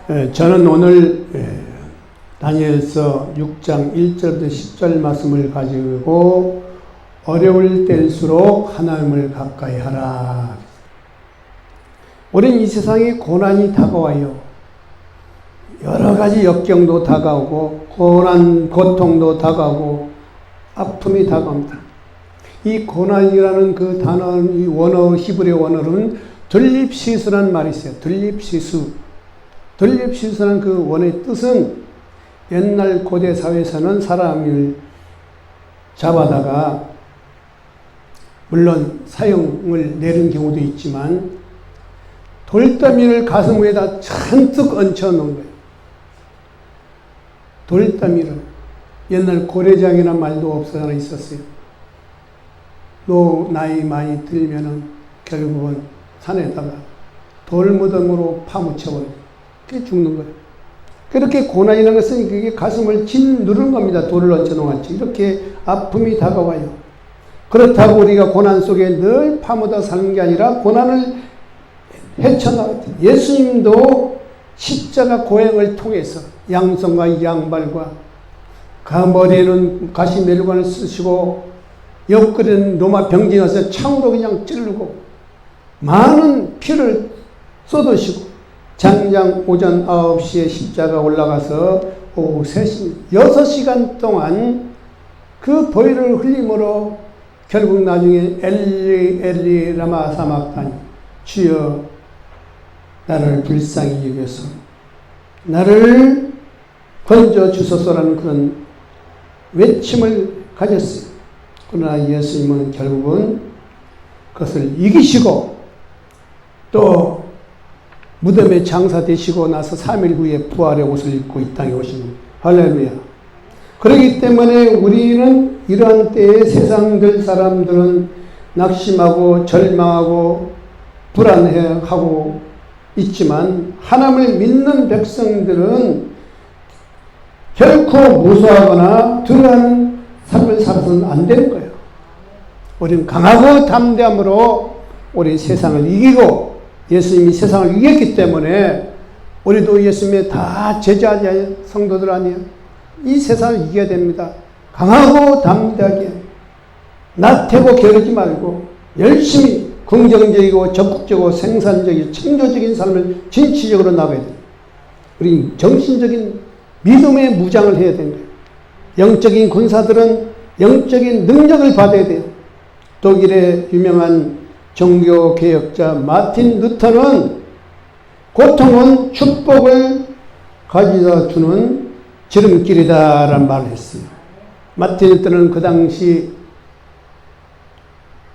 저는 오늘 다니엘서 6장 1절부터 10절 말씀을 가지고 어려울 때일수록 하나님을 가까이 하라. 우리는 이 세상에 고난이 다가와요. 여러 가지 역경도 다가오고 고난, 고통도 다가오고 아픔이 다가옵니다. 이 고난이라는 그 단어, 이 원어, 히브리어 원어로는 들립시수라는 말이 있어요. 들립시수. 들립시수라는 그 원의 뜻은 옛날 고대 사회에서는 사람을 잡아다가 물론 사형을 내린 경우도 있지만 돌더미를 가슴 위에다 잔뜩 얹혀 놓은 거예요. 돌더미를. 옛날 고래장이라는 말도 없어서 있었어요. 너 나이 많이 들면은 결국은 산에다가 돌무덤으로 파묻혀버려요. 그게 죽는 거예요. 그렇게 고난이라는 것은 그게 가슴을 짓누르는 겁니다. 돌을 얹혀놓았지. 이렇게 아픔이 다가와요. 그렇다고 우리가 고난 속에 늘 파묻어 사는 게 아니라 고난을 헤쳐나가요. 예수님도 십자가 고행을 통해서 양손과 양발과 머리에는 가시멜관을 쓰시고 옆구리는 로마 병진에서 창으로 그냥 찌르고 많은 피를 쏟으시고 장장 오전 9시에 십자가 올라가서 오후 3시, 6시간 동안 그 보혈을 흘림으로 결국 나중에 엘리 엘리 라마 사막다니 주여 나를 불쌍히 여겨서 나를 건져 주소서라는 그런 외침을 가졌어요. 그러나 예수님은 결국은 그것을 이기시고 또 무덤에 장사되시고 나서 3일 후에 부활의 옷을 입고 이 땅에 오신 할렐루야. 그렇기 때문에 우리는 이러한 때에 세상들 사람들은 낙심하고 절망하고 불안해하고 있지만 하나님을 믿는 백성들은 결코 무서워하거나 두려워하는 삶을 살아서는 안 되는 거예요. 우리는 강하고 담대함으로 우리 세상을 이기고 예수님이 세상을 이겼기 때문에 우리도 예수님의 다 제자 성도들 아니에요. 이 세상을 이겨야 됩니다. 강하고 담대하게 나태고 게으르지 말고 열심히 긍정적이고 적극적이고 생산적이고 창조적인 삶을 진취적으로 나가야 돼요. 우리 정신적인 믿음의 무장을 해야 됩니다. 영적인 군사들은 영적인 능력을 받아야 돼요. 독일의 유명한 종교개혁자 마틴 루터는 고통은 축복을 가져다 주는 지름길이다라는 말을 했어요. 마틴 루터는 그 당시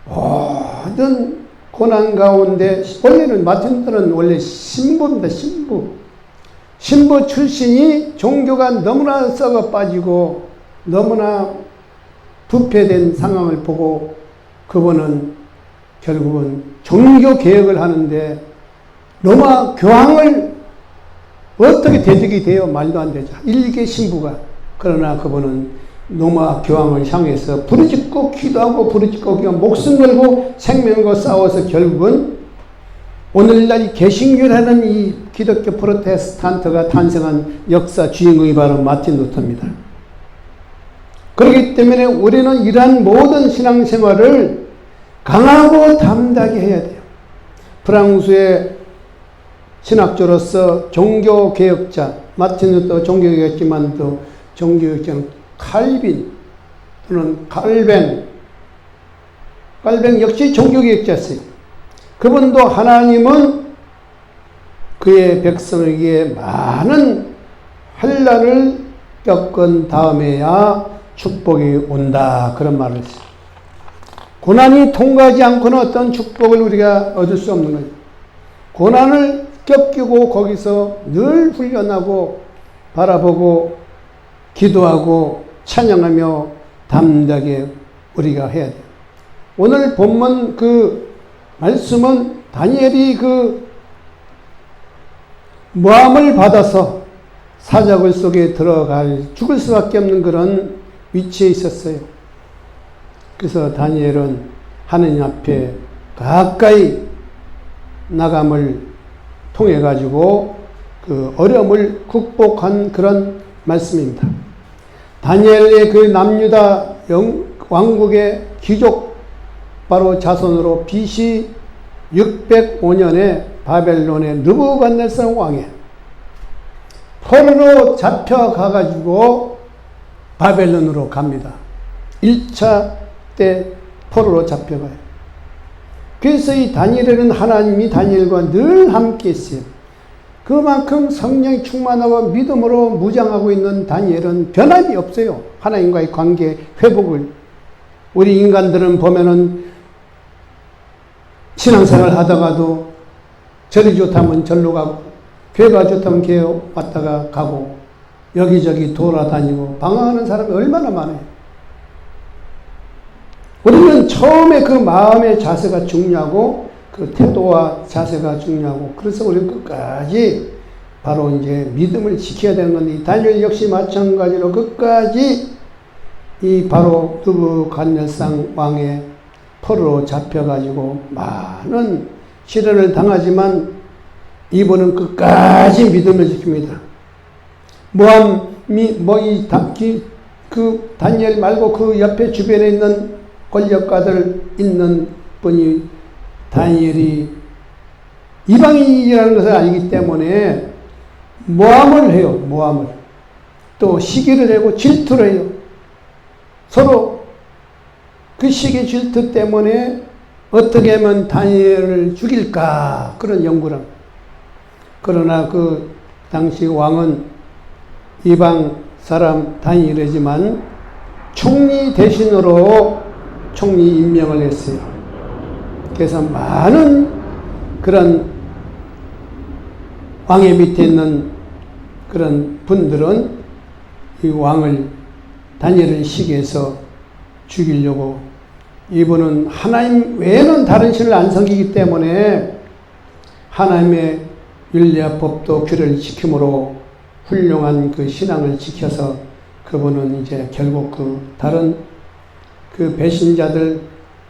모든 고난 가운데 원래는 마틴 루터는 원래 신부입니다. 신부 출신이 종교가 너무나 썩어 빠지고 너무나 부패된 상황을 보고 그분은 결국은 종교 개혁을 하는데 로마 교황을 어떻게 대적이 돼요? 말도 안 되죠. 일개 신부가. 그러나 그분은 로마 교황을 향해서 부르짖고 기도하고 부르짖고 그냥 목숨 걸고 생명과 싸워서 결국은 오늘날 이 개신교라는 이 기독교 프로테스탄트가 탄생한 역사 주인공이 바로 마틴 루터입니다. 그렇기 때문에 우리는 이러한 모든 신앙생활을 강하고 담대하게 해야 돼요. 프랑스의 신학자로서 종교개혁자, 마틴 루터 종교개혁자지만 또 종교개혁자는 칼빈 또는 칼뱅 역시 종교개혁자였어요. 그분도 하나님은 그의 백성에게 많은 환난을 겪은 다음에야 축복이 온다 그런 말을 했어요. 고난이 통과하지 않고는 어떤 축복을 우리가 얻을 수 없는 거예요. 고난을 겪고 거기서 늘 훈련하고 바라보고 기도하고 찬양하며 담대하게 우리가 해야 돼요. 오늘 본문 그 말씀은 다니엘이 그 모함을 받아서 사자굴 속에 들어갈 죽을 수밖에 없는 그런 위치에 있었어요. 그래서 다니엘은 하느님 앞에 가까이 나감을 통해 가지고 그 어려움을 극복한 그런 말씀입니다. 다니엘의 그 남유다 왕국의 귀족 바로 자손으로 BC 605년에 바벨론의 느부갓네살 왕에 포로로 잡혀가가지고 바벨론으로 갑니다. 1차 때 포로로 잡혀가요. 그래서 이 다니엘은 하나님이 다니엘과 늘 함께 있어요. 그만큼 성령이 충만하고 믿음으로 무장하고 있는 다니엘은 변함이 없어요. 하나님과의 관계 회복을. 우리 인간들은 보면은 신앙생활 하다가도 절이 좋다면 절로 가고 교회가 좋다면 교회 왔다가 가고 여기저기 돌아다니고 방황하는 사람이 얼마나 많아요. 우리는 처음에 그 마음의 자세가 중요하고 그 태도와 자세가 중요하고 그래서 우리는 끝까지 바로 이제 믿음을 지켜야 되는 건데 다니엘 역시 마찬가지로 끝까지 이 바로 느부갓네살 왕의 포로로 잡혀가지고 많은 시련을 당하지만 이분은 끝까지 믿음을 지킵니다. 그 다니엘 말고 그 옆에 주변에 있는 권력가들 있는 분이 다니엘이 이방인이라는 것을 알기 때문에 모함을 해요. 모함을. 또 시기를 하고 질투를 해요. 서로 그 시기 질투 때문에 어떻게 하면 다니엘을 죽일까 그런 연구를 합니다. 그러나 그 당시 왕은 이방 사람 다니엘이지만 총리 대신으로 총리 임명을 했어요. 그래서 많은 그런 왕의 밑에 있는 그런 분들은 이 왕을 다니엘을 시기해서 죽이려고 이분은 하나님 외에는 다른 신을 안 섬기기 때문에 하나님의 윤리와 법도 규례를 지킴으로 훌륭한 그 신앙을 지켜서 그분은 이제 결국 그 다른 그 배신자들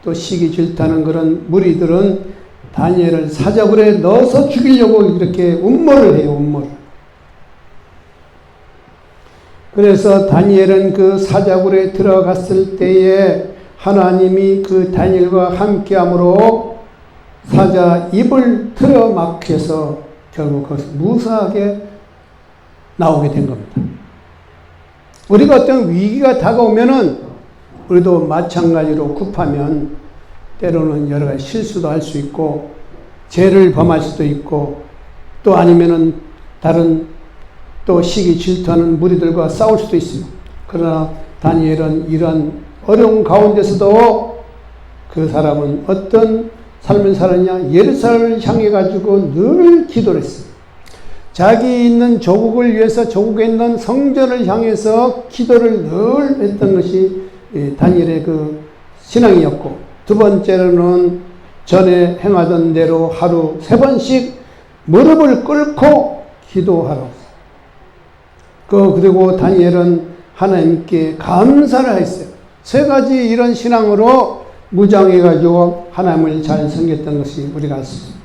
또 시기 질투하는 그런 무리들은 다니엘을 사자굴에 넣어서 죽이려고 이렇게 음모를 해요. 음모를. 그래서 다니엘은 그 사자굴에 들어갔을 때에 하나님이 그 다니엘과 함께함으로 사자 입을 틀어막혀서 결국 그것을 무사하게 나오게 된 겁니다. 우리가 어떤 위기가 다가오면은 우리도 마찬가지로 급하면 때로는 여러 가지 실수도 할 수 있고 죄를 범할 수도 있고 또 아니면은 다른 또 시기 질투하는 무리들과 싸울 수도 있습니다. 그러나 다니엘은 이런 어려운 가운데서도 그 사람은 어떤 삶을 살았냐? 예루살렘을 향해 가지고 늘 기도를 했습니다. 자기 있는 조국을 위해서 조국에 있는 성전을 향해서 기도를 늘 했던 것이 다니엘의 그 신앙이었고, 두 번째로는 전에 행하던 대로 하루 3번씩 무릎을 꿇고 기도하라고. 그리고 다니엘은 하나님께 감사를 했어요. 3가지 이런 신앙으로 무장해가지고 하나님을 잘 섬겼던 것이 우리가 알습니다.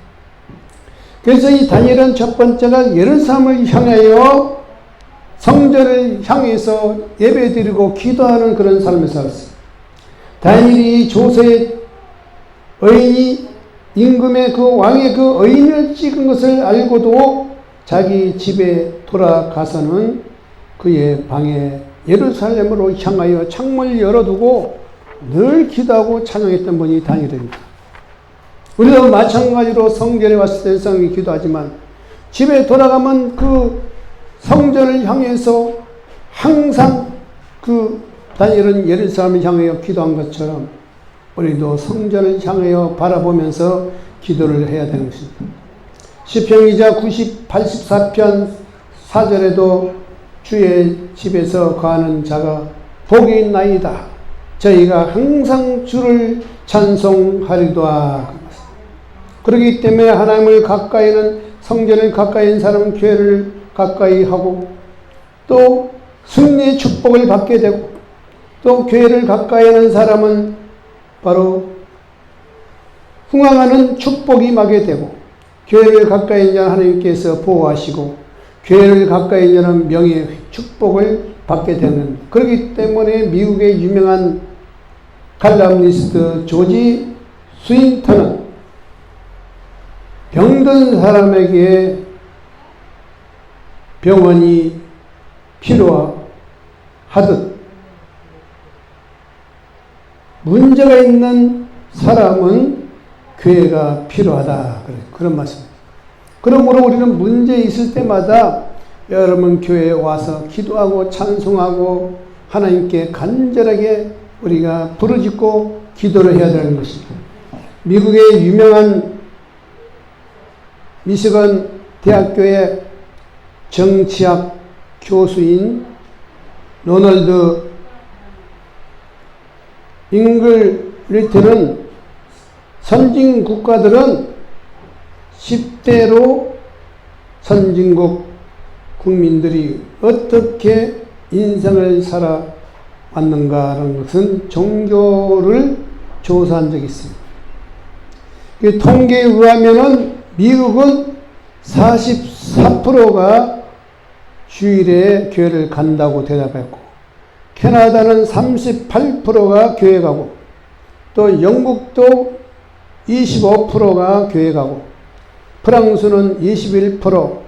그래서 이 다니엘은 첫 번째가 예루살렘을 향하여 성전을 향해서 예배드리고 기도하는 그런 삶을 살았어요. 다니엘이 조세의 의인이 임금의 그 왕의 그 의인을 찍은 것을 알고도 자기 집에 돌아가서는 그의 방에 예루살렘으로 향하여 창문을 열어두고 늘 기도하고 찬양했던 분이 다니엘입니다. 우리도 마찬가지로 성전에 왔을 때 성경에 기도하지만 집에 돌아가면 그 성전을 향해서 항상 그 다니엘은 예루살렘을 향하여 기도한 것처럼 우리도 성전을 향하여 바라보면서 기도를 해야 되는 것입니다. 시편기자 84편 4절에도 주의 집에서 거하는 자가 복이 있나이다. 저희가 항상 주를 찬송하리도다. 그렇기 때문에 하나님을 가까이는 성전을 가까이 있는 사람은 교회를 가까이 하고 또 승리의 축복을 받게 되고 또 교회를 가까이 하는 사람은 바로 흥왕하는 축복이 임하게 되고 교회를 가까이 있는 하나님께서 보호하시고 교회를 가까이 여는 명예 축복을 받게 되는, 그렇기 때문에 미국의 유명한 칼럼니스트 조지 스윈턴은 병든 사람에게 병원이 필요하듯 문제가 있는 사람은 교회가 필요하다. 그런 말씀입니다. 그러므로 우리는 문제 있을 때마다 여러분 교회에 와서 기도하고 찬송하고 하나님께 간절하게 우리가 부르짖고 기도를 해야 되는 것입니다. 미국의 유명한 미시건 대학교의 정치학 교수인 로널드 잉글리트는 선진 국가들은 10대로 선진국 국민들이 어떻게 인생을 살아왔는가라는 것은 종교를 조사한 적이 있습니다. 그 통계에 의하면은 미국은 44%가 주일에 교회를 간다고 대답했고, 캐나다는 38%가 교회 가고, 또 영국도 25%가 교회 가고, 프랑스는 21%,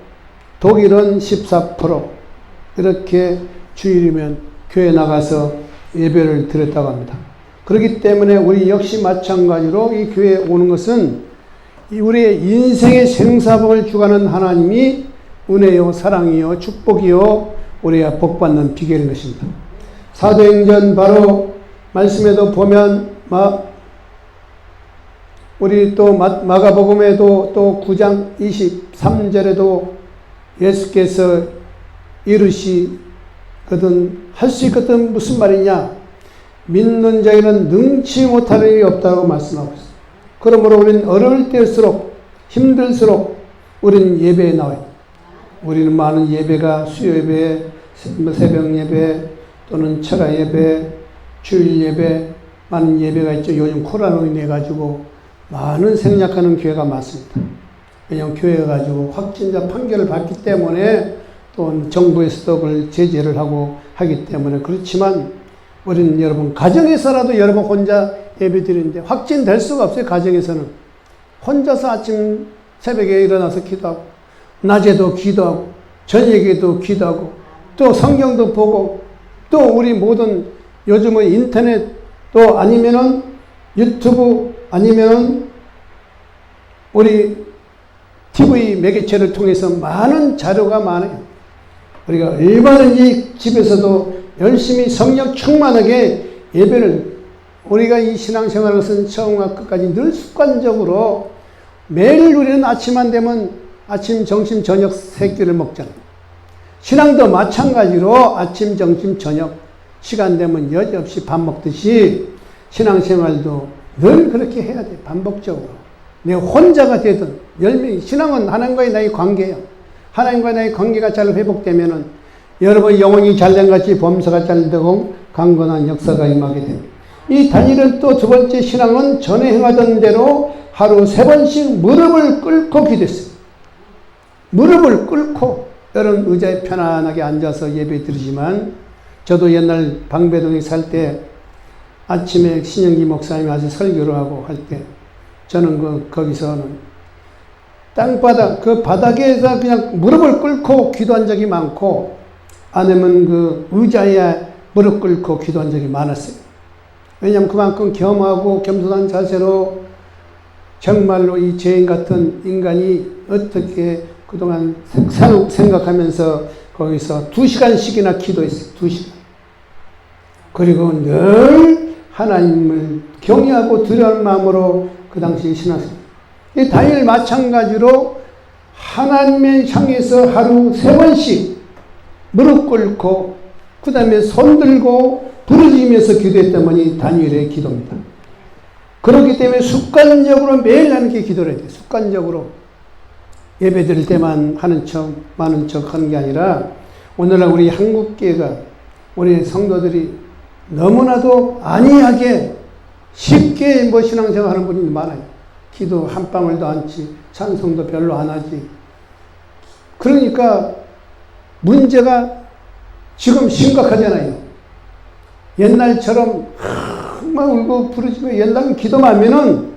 독일은 14%, 이렇게 주일이면 교회 나가서 예배를 드렸다고 합니다. 그렇기 때문에 우리 역시 마찬가지로 이 교회에 오는 것은 우리의 인생의 생사복을 주관하는 하나님이 은혜요, 사랑이요, 축복이요, 우리가 복받는 비결인 것입니다. 사도행전 바로 말씀에도 보면 우리 또 마가복음에도 또 9장 23절에도 예수께서 이르시거든 할 수 있거든 무슨 말이냐? 믿는 자에는 능치 못할 일이 없다고 말씀하고 있습니다. 그러므로 우리는 어려울 때일수록 힘들수록 우리는 예배에 나와요. 우리는 많은 예배가 수요 예배, 새벽 예배 또는 철야 예배, 주일 예배, 많은 예배가 있죠. 요즘 코로나로 인해 가지고 많은 생략하는 교회가 많습니다. 왜냐하면 교회가 가지고 확진자 판결을 받기 때문에 또 정부에서도 그걸 제재를 하고 하기 때문에 그렇지만 우리는 여러분 가정에서라도 여러분 혼자 예배 드리는데 확진될 수가 없어요. 가정에서는 혼자서 아침 새벽에 일어나서 기도하고 낮에도 기도하고 저녁에도 기도하고 또 성경도 보고 또 우리 모든 요즘은 인터넷 또 아니면은 유튜브 아니면은 우리 TV 매개체를 통해서 많은 자료가 많아요. 우리가 얼마든지 집에서도 열심히 성령 충만하게 예배를 우리가 이 신앙생활을 것은 처음과 끝까지 늘 습관적으로 매일 우리는 아침만 되면 아침, 점심, 저녁 세 끼를 먹잖아요. 신앙도 마찬가지로 아침, 점심, 저녁 시간 되면 여지없이 밥 먹듯이 신앙생활도 늘 그렇게 해야 돼. 반복적으로. 내 혼자가 되든 10명이 신앙은 하나님과의 나의 관계예요. 하나님과 나의 관계가 잘 회복되면은 여러분 영혼이 잘된 같이 범사가 잘 되고 강건한 역사가 임하게 됩니다. 이 다니엘은 또 두 번째 신앙은 전에 행하던 대로 하루 3번씩 무릎을 꿇고 기도했어요. 무릎을 꿇고 여러분 의자에 편안하게 앉아서 예배 드리지만 저도 옛날 방배동에 살 때 아침에 신영기 목사님이 아주 설교를 하고 할 때 저는 거기서는 땅바닥 그 바닥에서 그냥 무릎을 꿇고 기도한 적이 많고 아니면 그 의자에 무릎 꿇고 기도한 적이 많았어요. 왜냐하면 그만큼 겸하고 겸손한 자세로 정말로 이 죄인 같은 인간이 어떻게 그동안 생각하면서 거기서 2시간씩이나 기도했어요. 2시간. 그리고 늘 하나님을 경외하고 두려운 마음으로 그 당시에 신었습니다. 이 다니엘 마찬가지로 하나님을 향해서 하루 3번씩 무릎 꿇고 그 다음에 손 들고 부르짖으면서 기도했다더니 다니엘의 기도입니다. 그렇기 때문에 습관적으로 매일 하나님께 기도를 해야 돼요. 습관적으로 예배 드릴 때만 하는 척 많은 척 하는 게 아니라 오늘날 우리 한국교회가 우리 성도들이 너무나도 안이하게 쉽게 신앙생활 하는 분이 많아요. 기도 한 방울도 안 치, 찬송도 별로 안 하지. 그러니까 문제가 지금 심각하잖아요. 옛날처럼 막 울고 부르짖고 옛날은 기도만 하면은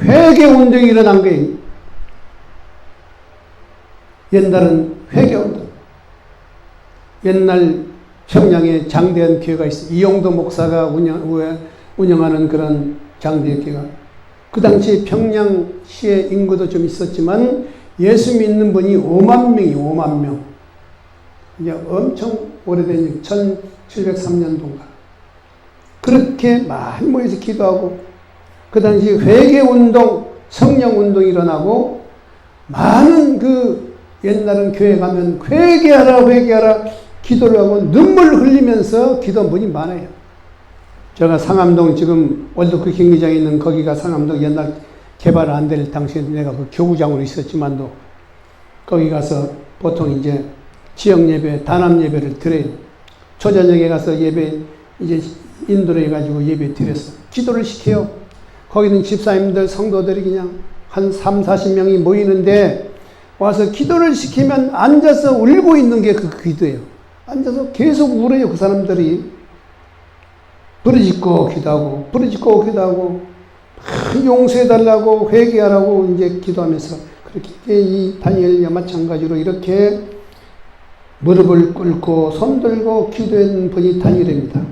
회개 운동이 일어난 거예요. 옛날은 회개 운동. 옛날 평양에 장대한 교회가 있어요. 이용도 목사가 운영하는 그런 장대한 교회가. 그 당시 평양시의 인구도 좀 있었지만 예수 믿는 분이 5만 명이 5만 명. 이제 엄청 오래된 1703년도인가. 그렇게 많이 모여서 기도하고 그 당시 회개운동, 성령운동이 일어나고 많은 그 옛날은 교회 가면 회개하라 회개하라 기도를 하고 눈물 흘리면서 기도문이 많아요. 제가 상암동 지금 월드컵 경기장에 있는 거기가 상암동 옛날 개발 안 될 당시에 내가 그 교구장으로 있었지만도 거기 가서 보통 이제 지역 예배, 단합 예배를 드려요. 초저녁에 가서 예배 이제 인도를 해가지고 예배 드렸어. 기도를 시켜요. 거기는 집사님들, 성도들이 그냥 한 3, 40명이 모이는데 와서 기도를 시키면 앉아서 울고 있는 게 그 기도예요. 앉아서 계속 울어요. 그 사람들이. 부르짖고 기도하고, 부르짖고 기도하고, 용서해달라고, 회개하라고 이제 기도하면서 그렇게 이 다니엘과 마찬가지로 이렇게 무릎을 꿇고 손들고 기도한 분이 다니엘입니다.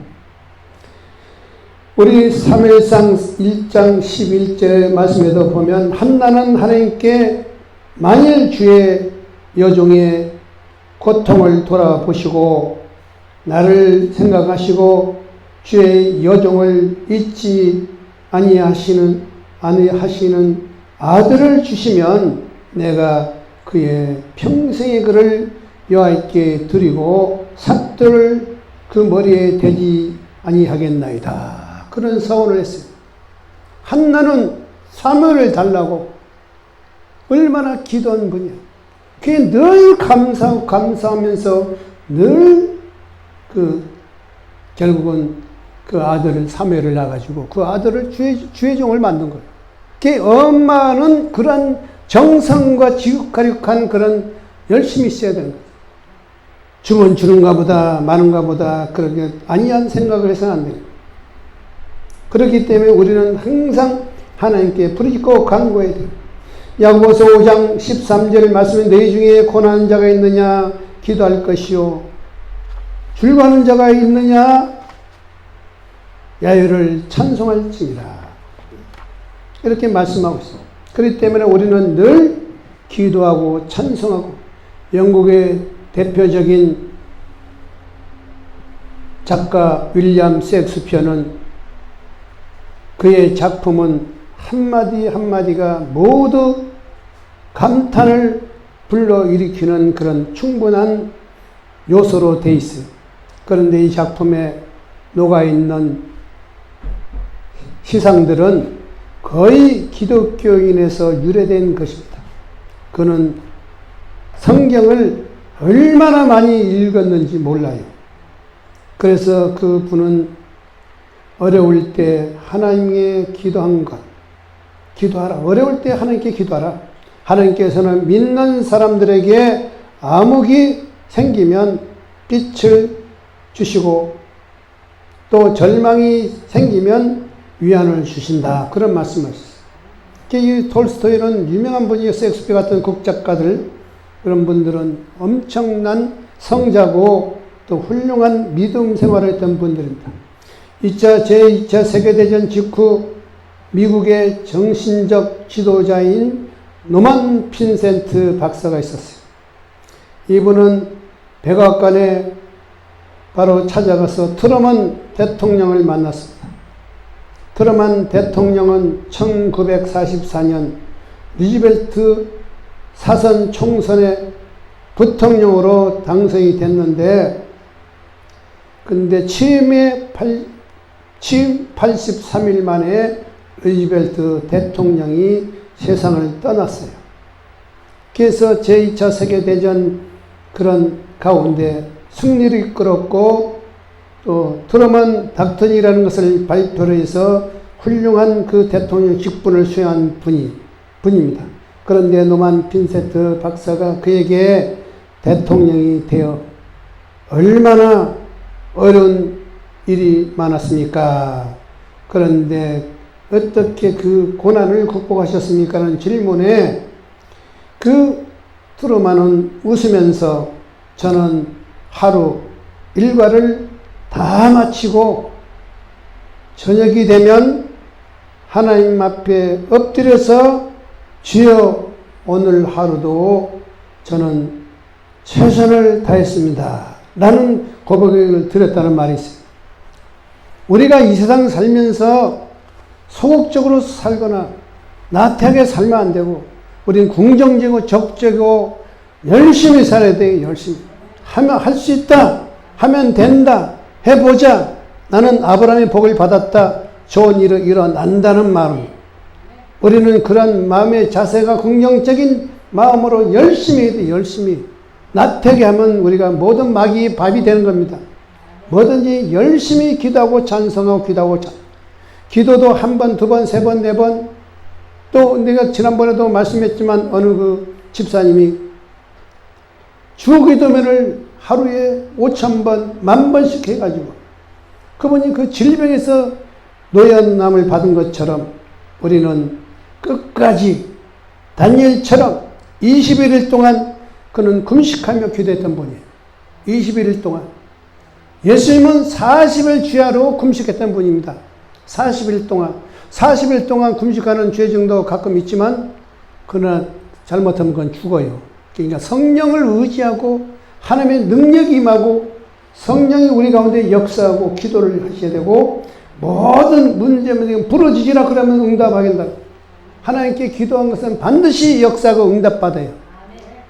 우리 사무엘상 1장 11절 말씀에도 보면 한나는 하나님께 만일 주의 여종의 고통을 돌아보시고 나를 생각하시고 주의 여종을 잊지 아니하시는 아들을 주시면 내가 그의 평생의 그를 여호와께 드리고 삭도를 그 머리에 대지 아니하겠나이다. 그런 서원을 했어요. 한나는 사무엘을 달라고 얼마나 기도한 분이야. 그게 늘 감사하면서 늘 결국은 그 아들을 사무엘을 낳아가지고 그 아들을 주의 종을 만든 거예요. 그 엄마는 그런 정성과 지극하력한 그런 열심히 있어야 되는 거예요. 주면 주는가 보다 많은가 보다 그렇게 아니한 생각을 해서는 안 돼요. 그렇기 때문에 우리는 항상 하나님께 부르짖고 간구해야 돼요. 야고보서 5장 13절 말씀에 너희 중에 고난하는 자가 있느냐 기도할 것이요 즐거워하는 자가 있느냐 야훼를 찬송할지니라. 이렇게 말씀하고 있어요. 그렇기 때문에 우리는 늘 기도하고 찬송하고 영국의 대표적인 작가 윌리엄 셰익스피어는 그의 작품은 한마디 한마디가 모두 감탄을 불러일으키는 그런 충분한 요소로 되어 있어요. 그런데 이 작품에 녹아있는 시상들은 거의 기독교인에서 유래된 것입니다. 그는 성경을 얼마나 많이 읽었는지 몰라요. 그래서 그 분은 어려울 때 하나님께 기도한 것, 기도하라. 어려울 때 하나님께 기도하라. 하나님께서는 믿는 사람들에게 암흑이 생기면 빛을 주시고 또 절망이 생기면 위안을 주신다. 그런 말씀을 하셨어요. 이 톨스토이는 유명한 분이에요. 셰익스피어 같은 국작가들, 그런 분들은 엄청난 성자고 또 훌륭한 믿음 생활을 했던 분들입니다. 제2차 세계대전 직후 미국의 정신적 지도자인 노만 핀센트 박사가 있었어요. 이분은 백악관에 바로 찾아가서 트루먼 대통령을 만났습니다. 트루먼 대통령은 1944년 루즈벨트 사선 총선에 부통령으로 당선이 됐는데 근데 취임 83일 만에 루즈벨트 대통령이 세상을 떠났어요. 그래서 제2차 세계대전 그런 가운데 승리를 이끌었고 또 트루먼 닥터이라는 것을 발표를 해서 훌륭한 그 대통령 직분을 수행한 분입니다. 그런데 노만 핀세트 박사가 그에게 대통령이 되어 얼마나 어려운 일이 많았습니까? 그런데 어떻게 그 고난을 극복하셨습니까? 하는 질문에 그 트루만은 웃으면서 저는 하루 일과를 다 마치고 저녁이 되면 하나님 앞에 엎드려서 주여 오늘 하루도 저는 최선을 다했습니다. 라는 고백을 드렸다는 말이 있어요. 우리가 이 세상 살면서 소극적으로 살거나 나태하게 살면 안 되고 우리는 긍정적이고 적극적이고 열심히 살아야 돼요. 열심히. 하면 할 수 있다. 하면 된다. 해보자. 나는 아브라함의 복을 받았다. 좋은 일이 일어난다는 마음. 우리는 그런 마음의 자세가 긍정적인 마음으로 열심히 해야 돼. 열심히. 나태하게 하면 우리가 모든 마귀의 밥이 되는 겁니다. 뭐든지 열심히 기도하고 찬송하고 기도하고 기도도 한 번, 두 번, 세 번, 네 번. 또 내가 지난번에도 말씀했지만 어느 그 집사님이 주기도문을 하루에 5,000번, 10,000번씩 해가지고 그분이 그 질병에서 노연남을 받은 것처럼 우리는 끝까지 다니엘처럼 21일 동안 그는 금식하며 기도했던 분이에요. 21일 동안. 예수님은 40일 주야로 금식했던 분입니다. 40일 동안. 40일 동안 금식하는 죄정도 가끔 있지만 그러나 잘못하면 그건 죽어요. 그러니까 성령을 의지하고 하나님의 능력이 임하고 성령이 우리 가운데 역사하고 기도를 하셔야 되고 모든 문제면 부러지지라 그러면 응답하겠다. 하나님께 기도한 것은 반드시 역사하고 응답받아요.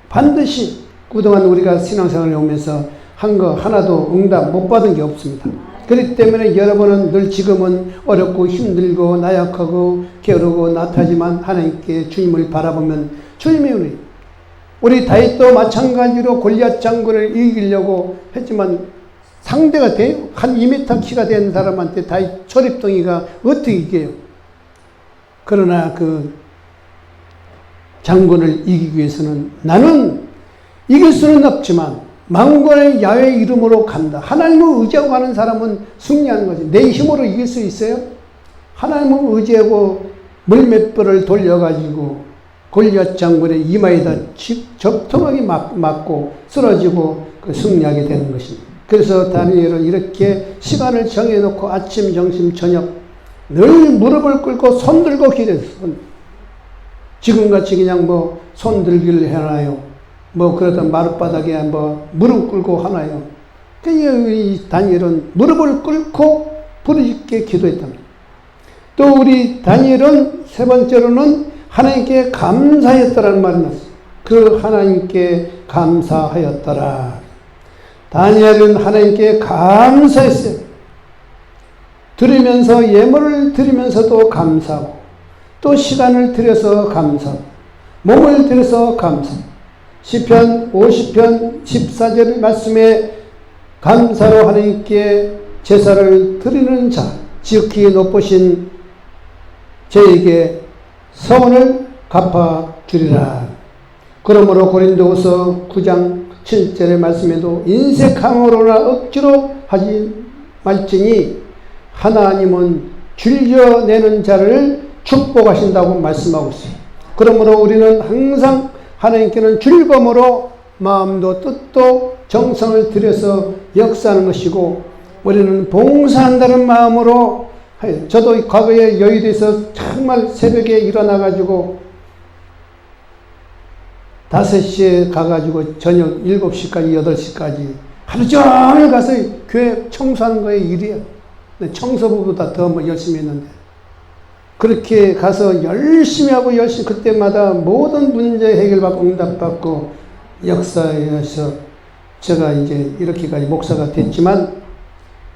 반드시. 그동안 우리가 신앙생활을 오면서 한 거 하나도 응답 못 받은 게 없습니다. 그렇기 때문에 여러분은 늘 지금은 어렵고 힘들고 나약하고 게으르고 나타지만 하나님께 주님을 바라보면 주님이 우리 다윗도 마찬가지로 골리앗 장군을 이기려고 했지만 상대가 돼요? 한 2m 키가 된 사람한테 다윗 초립덩이가 어떻게 이겨요? 그러나 그 장군을 이기기 위해서는 나는 이길 수는 없지만 만군의 야훼 이름으로 간다. 하나님을 의지하고 가는 사람은 승리하는 거지. 내 힘으로 이길 수 있어요? 하나님을 의지하고 물맷불을 돌려가지고 골리앗 장군의 이마에다 적통하게 맞고 쓰러지고 승리하게 되는 것입니다. 그래서 다니엘은 이렇게 시간을 정해놓고 아침, 점심, 저녁 늘 무릎을 꿇고 손 들고 기도했어요. 지금같이 그냥 뭐 손 들기를 해놔요. 뭐 그러다 마룻바닥에 뭐 무릎 꿇고 하나요. 이 다니엘은 무릎을 꿇고 부르짖게 기도했답니다. 또 우리 다니엘은 세 번째로는 하나님께 감사하였더라는 말이 나왔어요. 그 하나님께 감사하였더라. 다니엘은 하나님께 감사했어요. 들으면서 예물을 드리면서도 감사하고 또 시간을 들여서 감사하고 몸을 들여서 감사하고 시편 50편 14절 말씀에 감사로 하나님께 제사를 드리는 자 지극히 높으신 저에게 서원을 갚아주리라. 그러므로 고린도후서 9장 7절의 말씀에도 인색함으로나 억지로 하지 말지니 하나님은 줄여내는 자를 축복하신다고 말씀하고 있어요. 그러므로 우리는 항상 하나님께는 즐거움으로 마음도 뜻도 정성을 들여서 역사하는 것이고 우리는 봉사한다는 마음으로 해요. 저도 과거에 여의도에서 정말 새벽에 일어나가지고 5시에 가가지고 저녁 7시까지 8시까지 하루 종일 가서 교회 청소하는 거에 일이에요. 청소부보다 더 열심히 했는데 그렇게 가서 열심히 하고 열심히 그때마다 모든 문제 해결받고 응답받고 역사에서 제가 이제 이렇게까지 목사가 됐지만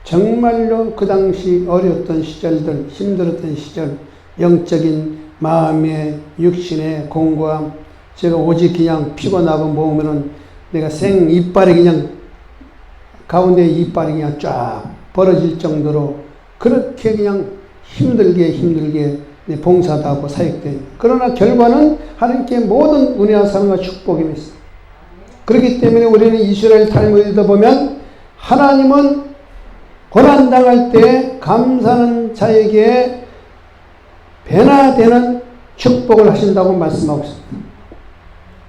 정말로 그 당시 어려웠던 시절들 힘들었던 시절 영적인 마음의 육신의 공고함 제가 오직 그냥 피곤하고 모으면은 내가 생 이빨이 그냥 가운데 이빨이 그냥 쫙 벌어질 정도로 그렇게 그냥 힘들게 봉사도 하고 사역돼. 그러나 결과는 하나님께 모든 은혜와 사랑과 축복이 있어요. 그렇기 때문에 우리는 이스라엘 탈무드에 보면 하나님은 고난당할 때 감사하는 자에게 배나 되는 축복을 하신다고 말씀하고 있습니다.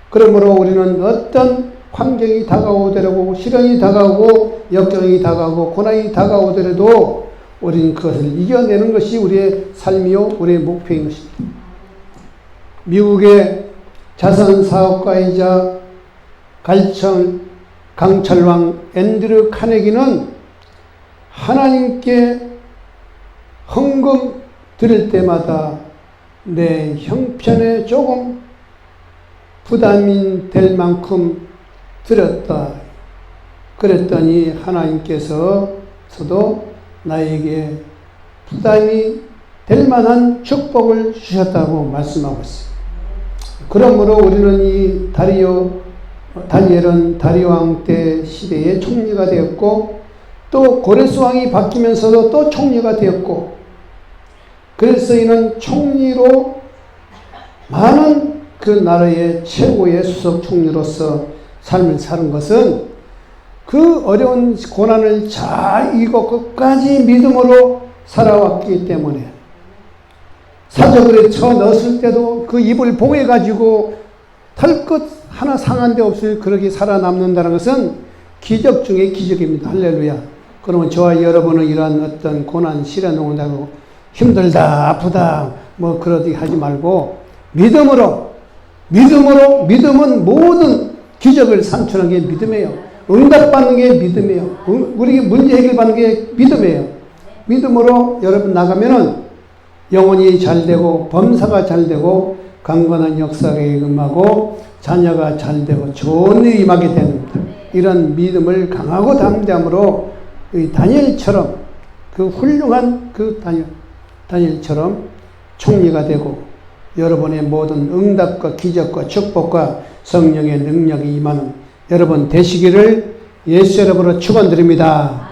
그러므로 우리는 어떤 환경이 다가오더라도, 시련이 다가오고 역경이 다가오고 고난이 다가오더라도 우리는 그것을 이겨내는 것이 우리의 삶이요 우리의 목표인 것입니다. 미국의 자선 사업가이자 강철왕 앤드류 카네기는 하나님께 헌금 드릴 때마다 내 형편에 조금 부담이 될 만큼 드렸다. 그랬더니 하나님께서도 나에게 부담이 될 만한 축복을 주셨다고 말씀하고 있어요. 그러므로 우리는 이 다니엘은 다리오 왕 때 시대의 총리가 되었고, 또 고레스 왕이 바뀌면서도 또 총리가 되었고, 그래서 이는 총리로 많은 그 나라의 최고의 수석 총리로서 삶을 사는 것은 그 어려운 고난을 잘 이기고 끝까지 믿음으로 살아왔기 때문에, 사적으로 쳐 넣었을 때도 그 입을 봉해가지고 털 것 하나 상한 데 없이 그렇게 살아남는다는 것은 기적 중의 기적입니다. 할렐루야. 그러면 저와 여러분은 이러한 어떤 고난, 시련을 온다고 힘들다, 아프다, 뭐 그러지 하지 말고 믿음은 모든 기적을 산출하는 게 믿음이에요. 응답받는 게 믿음이에요. 우리에게 문제 해결받는 게 믿음이에요. 믿음으로 여러분 나가면은 영혼이 잘 되고, 범사가 잘 되고, 강건한 역사가 임하고, 자녀가 잘 되고, 좋은 일이 임하게 됩니다. 이런 믿음을 강하고 담대함으로 다니엘처럼, 그 훌륭한 그 다니엘처럼 총리가 되고, 여러분의 모든 응답과 기적과 축복과 성령의 능력이 임하는 여러분 되시기를 예수 이름으로 축원드립니다.